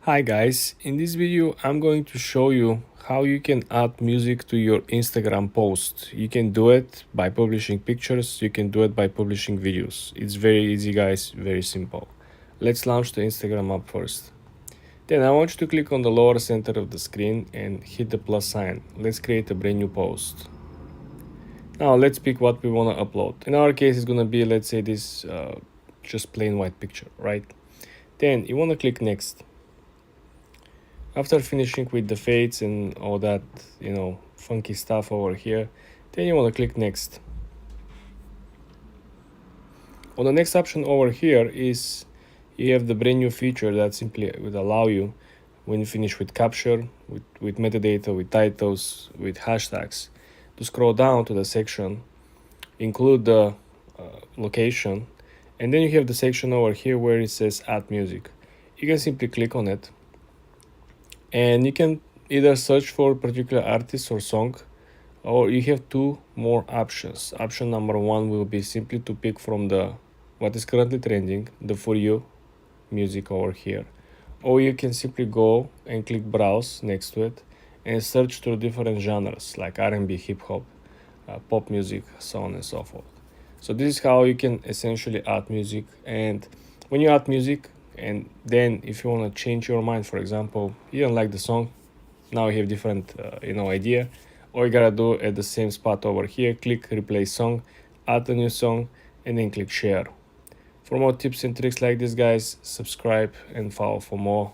Hi guys, in this video I'm going to show you how you can add music to your Instagram post. You can do it by publishing pictures, you can do it by publishing videos. It's very easy guys, very simple. Let's launch the Instagram app first. Then I want you to click on the lower center of the screen and hit the plus sign. Let's create a brand new post. Now let's pick what we want to upload. In our case it's gonna be, let's say this just plain white picture, right? Then you want to click next. After finishing with the fades and all that, funky stuff over here, then you want to click next. On the next option over here is you have the brand new feature that simply would allow you, when you finish with capture, with metadata, with titles, with hashtags, to scroll down to the section, include the location, and then you have the section over here where it says add music. You can simply click on it. And you can either search for a particular artist or song, or you have two more options. Option number one will be simply to pick from what is currently trending, the For You music over here. Or you can simply go and click browse next to it and search through different genres like R&B, hip hop, pop music, so on and so forth. So this is how you can essentially add music. And when you add music, and then if you want to change your mind, for example, you don't like the song, now you have different idea, all you gotta do at the same spot over here, click replace song, add a new song, and then click share. For more tips and tricks like this guys, subscribe and follow for more.